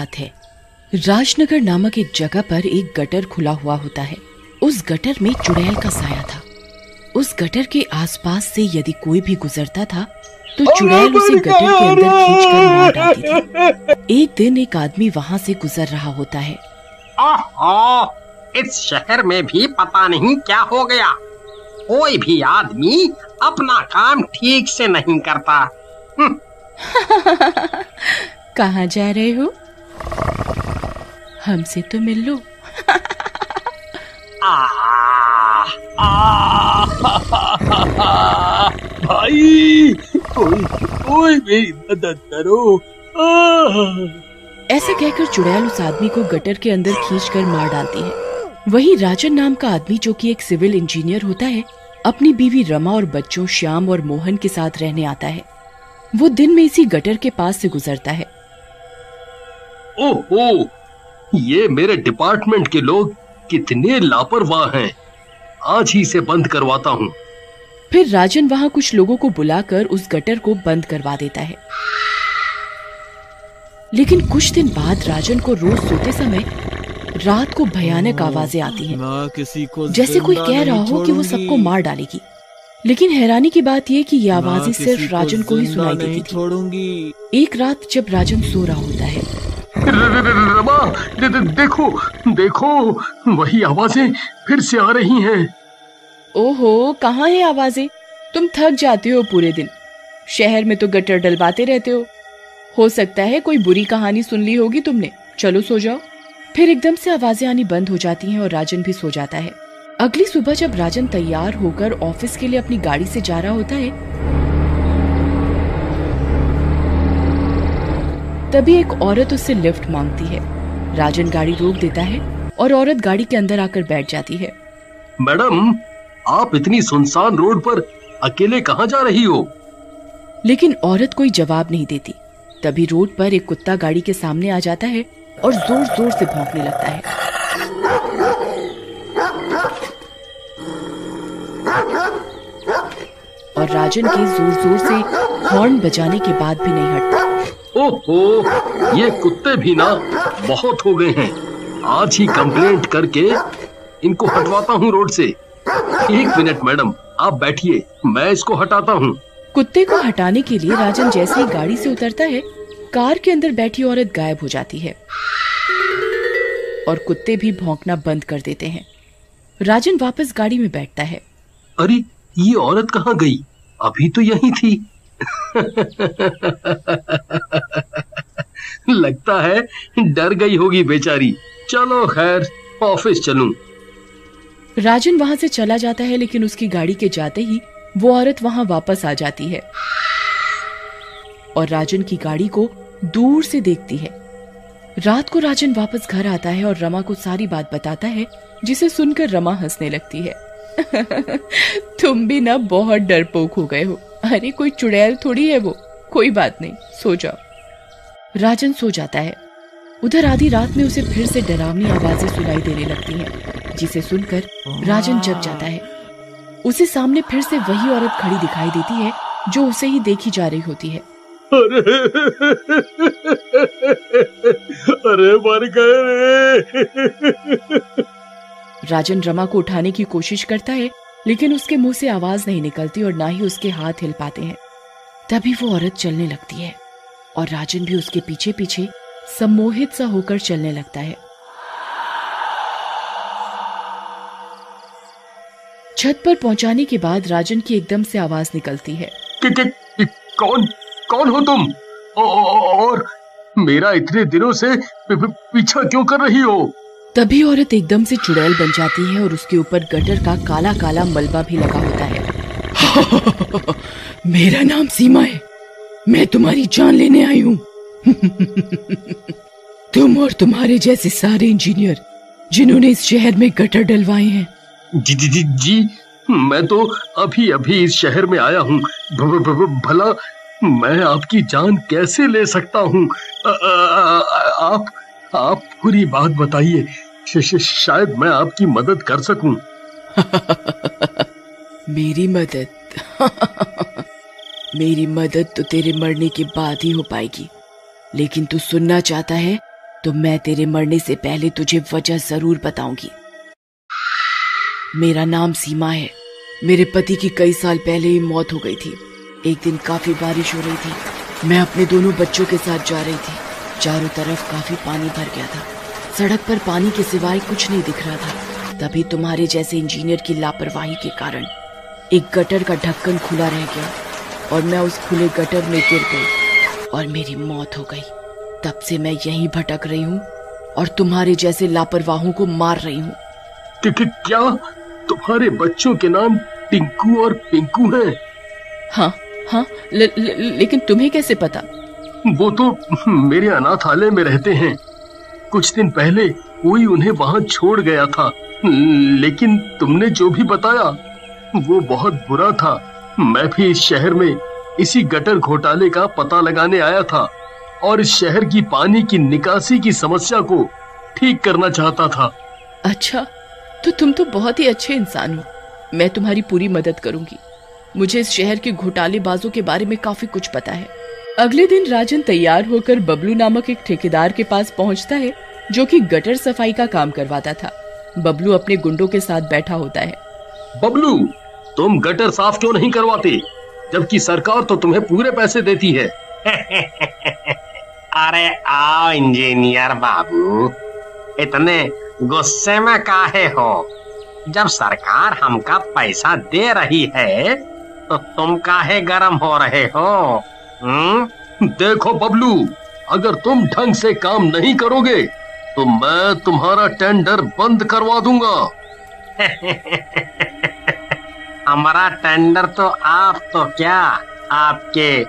बात है। राजनगर नामक एक जगह पर एक गटर खुला हुआ होता है। उस गटर में चुड़ैल का साया था। उस गटर के आसपास से यदि कोई भी गुजरता था तो चुड़ैल उसे गटर के अंदर खींचकर मार डालती थी। एक दिन एक आदमी वहाँ से गुजर रहा होता है। ओहो, इस शहर में भी पता नहीं क्या हो गया। कोई भी आदमी अपना काम ठीक से नहीं करता। कहाँ जा रहे हो? हमसे तो मिल लो। भाई, कोई मेरी मदद करो। ऐसा कहकर चुड़ैल उस आदमी को गटर के अंदर खींचकर मार डालती है। वहीं राजन नाम का आदमी, जो कि एक सिविल इंजीनियर होता है, अपनी बीवी रमा और बच्चों श्याम और मोहन के साथ रहने आता है। वो दिन में इसी गटर के पास से गुजरता है। ओहो, ये मेरे डिपार्टमेंट के लोग कितने लापरवाह हैं। आज ही से बंद करवाता हूँ। फिर राजन वहाँ कुछ लोगों को बुलाकर उस गटर को बंद करवा देता है। लेकिन कुछ दिन बाद राजन को रोज सोते समय रात को भयानक आवाजें आती हैं, जैसे कोई कह रहा हो कि वो सबको मार डालेगी। लेकिन हैरानी की बात यह कि ये आवाजें सिर्फ राजन को ही सुनाई देती थी। एक रात जब राजन सो रहा होता है, रमा, देखो देखो, वही आवाजें फिर से आ रही हैं। ओहो, कहाँ है आवाजें? तुम थक जाते हो पूरे दिन। शहर में तो गटर डलवाते रहते हो सकता है कोई बुरी कहानी सुन ली होगी तुमने। चलो सो जाओ। फिर एकदम से आवाजें आनी बंद हो जाती हैं और राजन भी सो जाता है। अगली सुबह जब राजन तैयार होकर ऑफिस के लिए अपनी गाड़ी से जा रहा होता है, तभी एक औरत उससे लिफ्ट मांगती है। राजन गाड़ी रोक देता है और औरत गाड़ी के अंदर आकर बैठ जाती है। मैडम, आप इतनी सुनसान रोड पर अकेले कहाँ जा रही हो? लेकिन औरत कोई जवाब नहीं देती। तभी रोड पर एक कुत्ता गाड़ी के सामने आ जाता है और जोर जोर से भौंकने लगता है। और राजन के जोर जोर से हॉर्न बजाने के बाद भी नहीं हटता। ओहो, ये कुत्ते भी ना बहुत हो गए हैं। आज ही कंप्लेंट करके इनको हटवाता हूँ रोड से। 1 मिनट मैडम, आप बैठिए, मैं इसको हटाता हूँ। कुत्ते को हटाने के लिए राजन जैसे ही गाड़ी से उतरता है, कार के अंदर बैठी औरत गायब हो जाती है और कुत्ते भी भौंकना बंद कर देते हैं। राजन वापस गाड़ी में बैठता है। अरे, ये औरत कहाँ गई? अभी तो यहीं थी। लगता है डर गई होगी बेचारी। चलो खैर, ऑफिस चलूं। राजन वहां से चला जाता है, लेकिन उसकी गाड़ी के जाते ही वो औरत वहां वापस आ जाती है और राजन की गाड़ी को दूर से देखती है। रात को राजन वापस घर आता है और रमा को सारी बात बताता है, जिसे सुनकर रमा हंसने लगती है। तुम भी ना बहुत डरपोक हो गए हो। अरे कोई चुड़ैल थोड़ी है वो। कोई बात नहीं, सो जाओ। राजन सो जाता है। उधर आधी रात में उसे फिर से डरावनी आवाजें सुनाई देने लगती हैं, जिसे सुनकर राजन जग जाता है। उसे सामने फिर से वही औरत खड़ी दिखाई देती है जो उसे ही देखी जा रही होती है। अरे मर गए रे। राजन रमा को उठाने की कोशिश करता है, लेकिन उसके मुंह से आवाज नहीं निकलती और ना ही उसके हाथ हिल पाते हैं। तभी वो औरत चलने लगती है और राजन भी उसके पीछे पीछे सम्मोहित सा होकर चलने लगता है। छत पर पहुंचाने के बाद राजन की एकदम से आवाज निकलती है। कौन हो तुम? और मेरा इतने दिनों से पीछा क्यों कर रही हो? तभी औरत एकदम से चुड़ैल बन जाती है और उसके ऊपर गटर का काला काला मलबा भी लगा होता है। मेरा नाम सीमा है, मैं तुम्हारी जान लेने आई हूँ। तुम और तुम्हारे जैसे सारे इंजीनियर जिन्होंने इस शहर में गटर डलवाए हैं। जी, मैं तो अभी अभी इस शहर में आया हूँ। भला मैं आपकी जान कैसे ले सकता हूँ? आप पूरी बात बताइए, शायद मैं आपकी मदद कर सकूं। मेरी मदद? मेरी मदद तो तेरे मरने के बाद ही हो पाएगी। लेकिन तू सुनना चाहता है तो मैं तेरे मरने से पहले तुझे वजह जरूर बताऊंगी। मेरा नाम सीमा है। मेरे पति की कई साल पहले ही मौत हो गई थी। एक दिन काफी बारिश हो रही थी। मैं अपने दोनों बच्चों के साथ जा रही थी। चारों तरफ काफी पानी भर गया था। सड़क पर पानी के सिवाय कुछ नहीं दिख रहा था। तभी तुम्हारे जैसे इंजीनियर की लापरवाही के कारण एक गटर का ढक्कन खुला रह गया और मैं उस खुले गटर में गिर गई और मेरी मौत हो गई। तब से मैं यहीं भटक रही हूँ और तुम्हारे जैसे लापरवाहों को मार रही हूँ। क्या तुम्हारे बच्चों के नाम टिंकू और पिंकू हैं? हाँ, लेकिन तुम्हें कैसे पता? वो तो मेरे अनाथालय में रहते हैं। कुछ दिन पहले कोई उन्हें वहाँ छोड़ गया था, लेकिन तुमने जो भी बताया वो बहुत बुरा था। मैं भी इस शहर में इसी गटर घोटाले का पता लगाने आया था और इस शहर की पानी की निकासी की समस्या को ठीक करना चाहता था। अच्छा, तो तुम तो बहुत ही अच्छे इंसान हो। मैं तुम्हारी पूरी मदद करूंगी। मुझे इस शहर के घोटालेबाजों के बारे में काफी कुछ पता है। अगले दिन राजन तैयार होकर बबलू नामक एक ठेकेदार के पास पहुंचता है जो कि गटर सफाई का काम करवाता था। बबलू अपने गुंडों के साथ बैठा होता है। बबलू, तुम गटर साफ क्यों नहीं करवाते, जबकि सरकार तो तुम्हें पूरे पैसे देती है? अरे आओ इंजीनियर बाबू, इतने गुस्से में काहे हो? जब सरकार हमका पैसा दे रही है तो तुम काहे गरम हो रहे हो? देखो बबलू, अगर तुम ढंग से काम नहीं करोगे तो मैं तुम्हारा टेंडर बंद करवा दूंगा। हमारा टेंडर तो आप तो क्या, आपके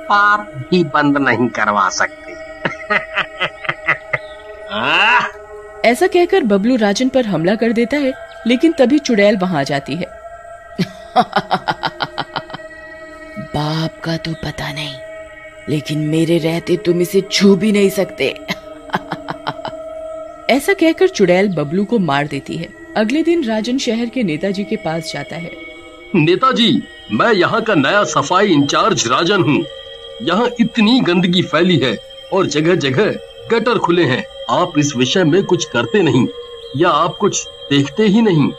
बाप भी बंद नहीं करवा सकते। ऐसा कहकर बबलू राजन पर हमला कर देता है, लेकिन तभी चुड़ैल वहां आ जाती है। बाप का तो पता नहीं, लेकिन मेरे रहते तुम इसे छू भी नहीं सकते। ऐसा कहकर चुड़ैल बबलू को मार देती है। अगले दिन राजन शहर के नेताजी के पास जाता है। नेताजी, मैं यहाँ का नया सफाई इंचार्ज राजन हूँ। यहाँ इतनी गंदगी फैली है और जगह जगह गटर खुले हैं। आप इस विषय में कुछ करते नहीं या आप कुछ देखते ही नहीं?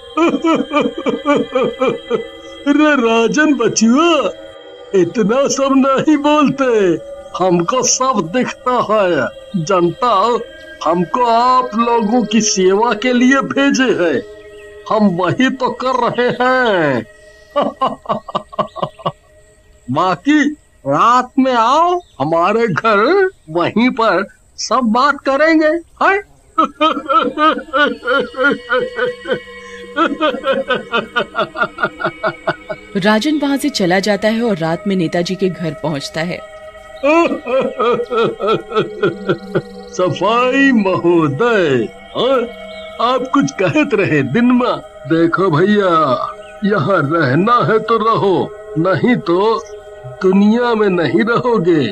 अरे राजन बचुआ, इतना सब नहीं बोलते। हमको सब दिखता है। जनता हमको आप लोगों की सेवा के लिए भेजे हैं, हम वही तो कर रहे हैं। बाकी रात में आओ हमारे घर, वहीं पर सब बात करेंगे। है? राजन वहां से चला जाता है और रात में नेताजी के घर पहुंचता है। सफाई महोदय, आप कुछ कहते रहे दिन में। देखो भैया, यहाँ रहना है तो रहो, नहीं तो दुनिया में नहीं रहोगे।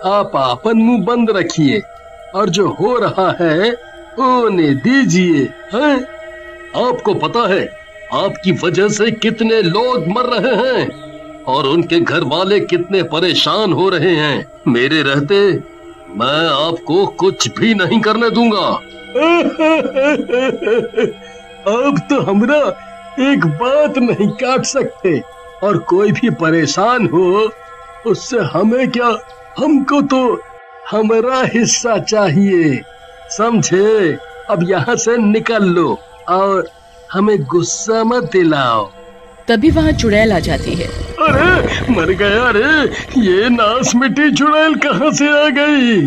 आप अपन मुंह बंद रखिए और जो हो रहा है होने दीजिए। आपको पता है आपकी वजह से कितने लोग मर रहे हैं और उनके घर वाले कितने परेशान हो रहे हैं। मेरे रहते मैं आपको कुछ भी नहीं करने दूंगा। अब तो हमरा एक बात नहीं काट सकते और कोई भी परेशान हो उससे हमें क्या, हमको तो हमारा हिस्सा चाहिए, समझे? अब यहाँ से निकल लो और हमें गुस्सा मत दिलाओ। तभी वहाँ चुड़ैल आ जाती है। अरे मर गया रे, ये नास मिट्टी चुड़ैल कहाँ से आ गई?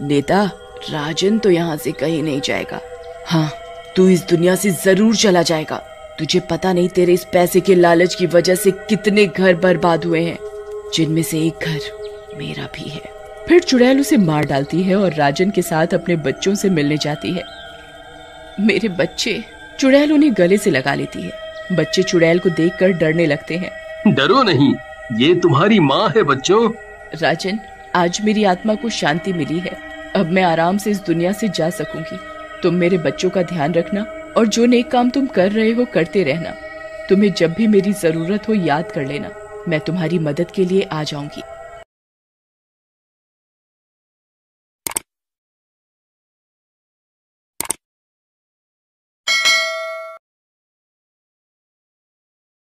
नेता, राजन तो यहाँ से कहीं नहीं जाएगा। हाँ, तू इस दुनिया से जरूर चला जाएगा। तुझे पता नहीं तेरे इस पैसे के लालच की वजह से कितने घर बर्बाद हुए हैं, जिनमें से एक घर मेरा भी है। फिर चुड़ैल उसे मार डालती है और राजन के साथ अपने बच्चों से मिलने जाती है। मेरे बच्चे, चुड़ैल उन्हें गले से लगा लेती है। बच्चे चुड़ैल को देखकर डरने लगते हैं। डरो नहीं, ये तुम्हारी माँ है बच्चों। राजन, आज मेरी आत्मा को शांति मिली है। अब मैं आराम से इस दुनिया से जा सकूंगी। तुम मेरे बच्चों का ध्यान रखना और जो नेक काम तुम कर रहे हो करते रहना। तुम्हें जब भी मेरी जरूरत हो याद कर लेना, मैं तुम्हारी मदद के लिए आ जाऊंगी।